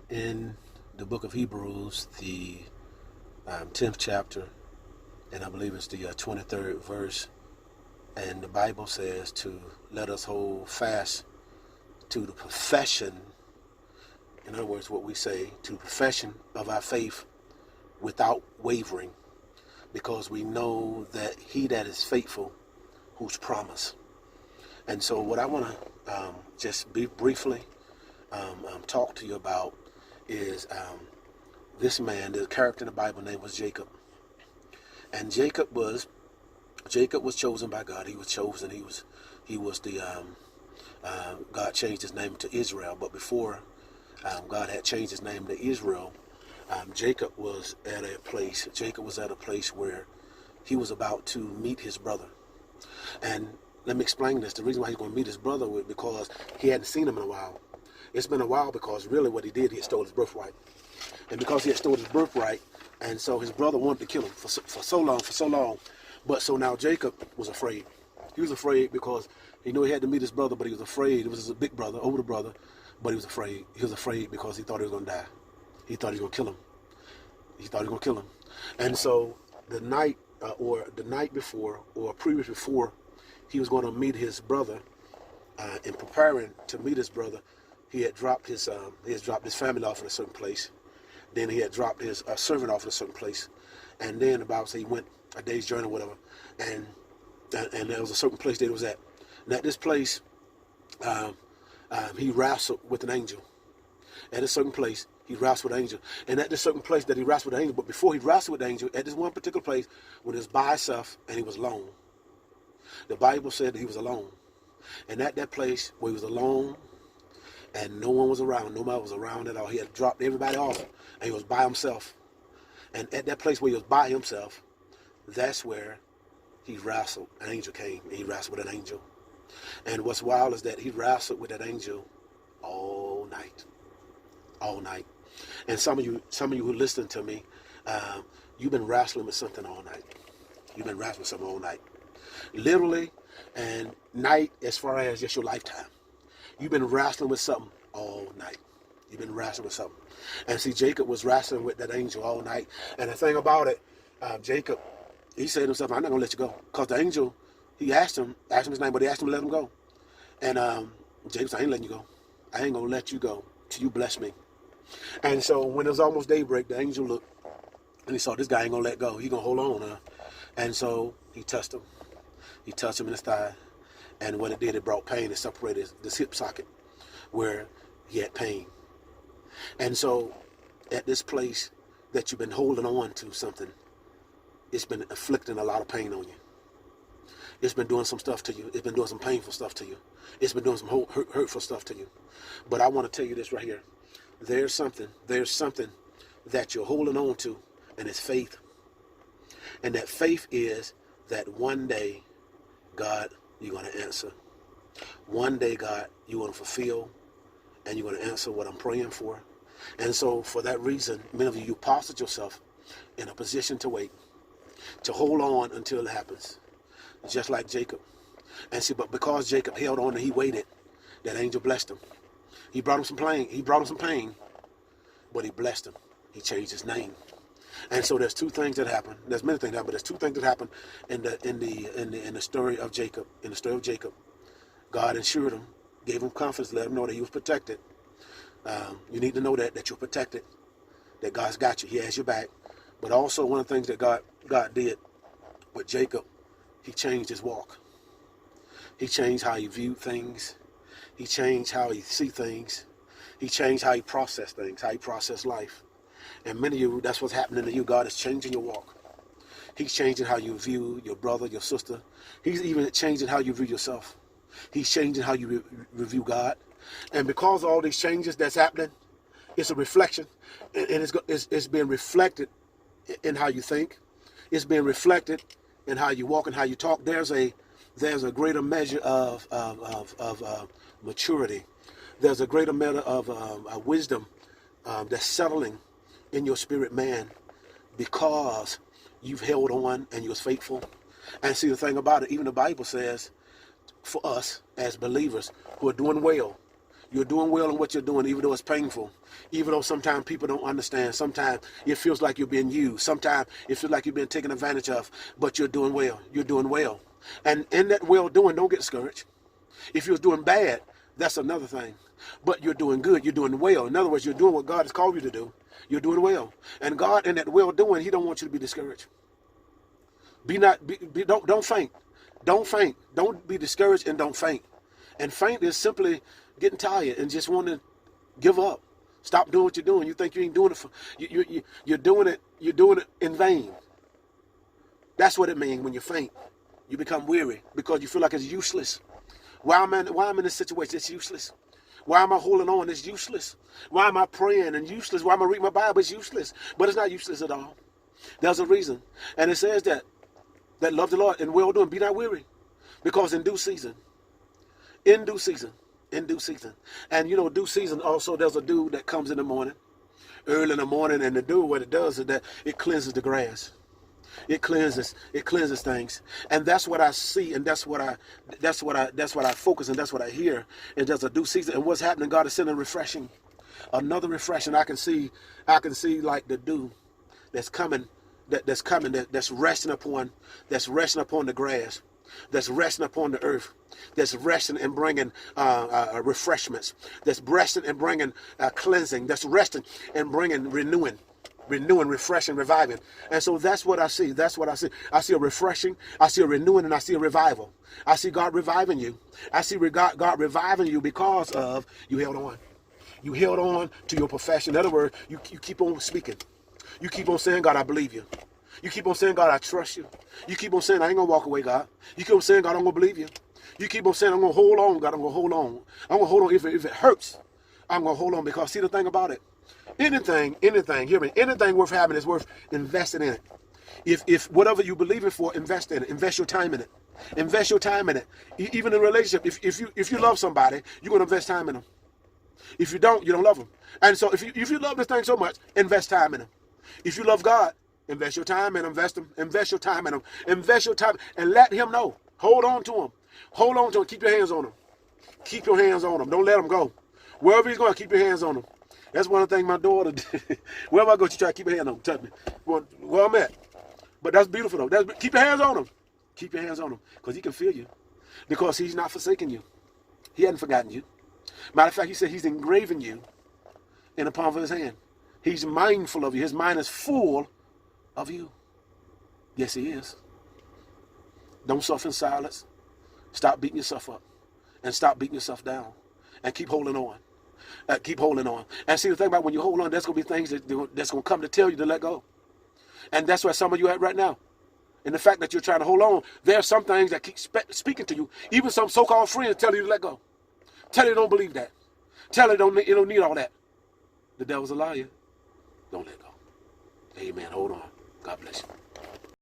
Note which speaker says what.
Speaker 1: in the book of Hebrews, the 10th chapter, and I believe it's the 23rd verse, and the Bible says to let us hold fast to the profession, in other words, what we say, to the profession of our faith without wavering, because we know that he that is faithful, who's promised. And so what I want to just briefly talk to you about is this man, the character in the Bible name was Jacob. And Jacob was chosen by God. He was chosen. He was the God changed his name to Israel. But before God had changed his name to Israel, Jacob was at a place. Jacob was at a place where he was about to meet his brother. And let me explain this. The reason why he's going to meet his brother was because he hadn't seen him in a while. It's been a while because really what he did, he had stole his birthright. And because he had stolen his birthright, and so his brother wanted to kill him for so long. But so now Jacob was afraid. He was afraid because he knew he had to meet his brother, but he was afraid. It was his big brother, older brother, but he was afraid. He was afraid because he thought he was going to die. He thought he was going to kill him. And so the night before, or previous before, he was going to meet his brother. In preparing to meet his brother, he had dropped his family off at a certain place. Then he had dropped his servant off at a certain place, and then the Bible says he went a day's journey or whatever, and there was a certain place that he was at. And at this place, he wrestled with an angel. At a certain place, he wrestled with an angel. And at this certain place that he wrestled with an angel, but before he wrestled with the angel, at this one particular place, when he was by himself and he was alone, the Bible said that he was alone. And at that place where he was alone and no one was around, nobody was around at all, he had dropped everybody off and he was by himself. And at that place where he was by himself, that's where he wrestled. An angel came and he wrestled with an angel. And what's wild is that he wrestled with that angel all night. And some of you who listen to me, you've been wrestling with something all night. You've been wrestling with something all night. Literally, and night as far as just your lifetime. You've been wrestling with something all night. You've been wrestling with something. And see, Jacob was wrestling with that angel all night. And the thing about it, Jacob, he said to himself, I'm not going to let you go. Because the angel, he asked him his name, but he asked him to let him go. And Jacob said, I ain't letting you go. I ain't going to let you go till you bless me. And so when it was almost daybreak, the angel looked and he saw this guy ain't going to let go. He going to hold on. And so he touched him. He touched him in his thigh. And what it did, it brought pain. It separated this hip socket where he had pain. And so at this place that you've been holding on to something, it's been inflicting a lot of pain on you. It's been doing some stuff to you. It's been doing some painful stuff to you. It's been doing some hurtful stuff to you. But I want to tell you this right here. There's something that you're holding on to, and it's faith. And that faith is that one day, God, you're going to answer. One day, God, you're going to fulfill, and you're going to answer what I'm praying for. And so for that reason, many of you postured yourself in a position to wait, to hold on until it happens, just like Jacob. And see, but because Jacob held on and he waited, that angel blessed him. He brought him some pain, but he blessed him. He changed his name. And so there's two things that happen. There's many things that happen, but there's two things that happen in the story of Jacob. In the story of Jacob, God assured him, gave him confidence, let him know that he was protected. You need to know that you're protected, that God's got you. He has your back. But also one of the things that God did with Jacob, he changed his walk. He changed how he viewed things. He changed how he see things. He changed how he processed things, how he processed life. And many of you, that's what's happening to you. God is changing your walk. He's changing how you view your brother, your sister. He's even changing how you view yourself. He's changing how you review God. And because of all these changes that's happening, it's a reflection. And it's being reflected in how you think. It's being reflected in how you walk and how you talk. There's a greater measure of maturity. There's a greater measure of wisdom that's settling in your spirit man because you've held on and you was faithful. And see, the thing about it, even the Bible says for us as believers who are doing well, You're doing well in what you're doing, even though it's painful. Even though sometimes people don't understand. Sometimes it feels like you're being used. Sometimes it feels like you're being taken advantage of. But you're doing well. You're doing well. And in that well-doing, don't get discouraged. If you're doing bad, that's another thing. But you're doing good. You're doing well. In other words, you're doing what God has called you to do. You're doing well. And God, in that well-doing, he don't want you to be discouraged. Don't faint. Don't faint. Don't be discouraged and don't faint. And faint is simply getting tired and just wanting to give up. Stop doing what you're doing. You think you ain't doing it for you're doing it in vain. That's what it means when you faint. You become weary because you feel like it's useless. Why am I in this situation? It's useless. Why am I holding on? It's useless. Why am I praying? And useless. Why am I reading my Bible? It's useless. But it's not useless at all. There's a reason. And it says that love the Lord and well doing, be not weary. Because in due season, and due season, due season also, there's a dew that comes in the morning, early in the morning, and the dew, what it does is that it cleanses the grass. It cleanses things. And that's what I see, and that's what I focus, and that's what I hear. And there's a due season. And what's happening, God is sending another refreshing. I can see like the dew that's coming, that's resting upon the grass, that's resting upon the earth, that's resting and bringing refreshments, that's resting and bringing cleansing, that's resting and bringing renewing, refreshing, reviving. And so that's what I see. I see a refreshing, I see a renewing, and I see a revival. I see God reviving you. I see God reviving you because of you held on. You held on to your profession. In other words, you keep on speaking. You keep on saying, God, I believe you. You keep on saying, God, I trust you. You keep on saying, I ain't going to walk away, God. You keep on saying, God, I'm going to believe you. You keep on saying, I'm going to hold on, God. I'm going to hold on. I'm going to hold on. If it hurts, I'm going to hold on. Because see the thing about it, anything, hear me, anything worth having is worth investing in it. If whatever you believe in for, invest in it. Invest your time in it. Invest your time in it. Even in a relationship, if you love somebody, you're going to invest time in them. If you don't, you don't love them. And so if you love this thing so much, invest time in them. If you love God, invest your time and invest your time in him. Invest your time and let him know. Hold on to him. Hold on to him. Keep your hands on him. Keep your hands on him. Don't let him go. Wherever he's going, keep your hands on him. That's one of the things my daughter did. Wherever I go, she try to keep her hand on him. Touch me. Where I'm at. But that's beautiful, though. Keep your hands on him. Keep your hands on him. Because he can feel you. Because he's not forsaking you. He hasn't forgotten you. Matter of fact, he said he's engraving you in the palm of his hand. He's mindful of you. His mind is full of you. Yes, he is. Don't suffer in silence. Stop beating yourself up. And stop beating yourself down. And keep holding on. Keep holding on. And see, the thing about when you hold on, there's going to be things that's going to come to tell you to let go. And that's where some of you are at right now. And the fact that you're trying to hold on, there are some things that keep speaking to you. Even some so-called friends tell you to let go. Tell you don't believe that. Tell you you don't need all that. The devil's a liar. Don't let go. Amen. Hold on. God bless you.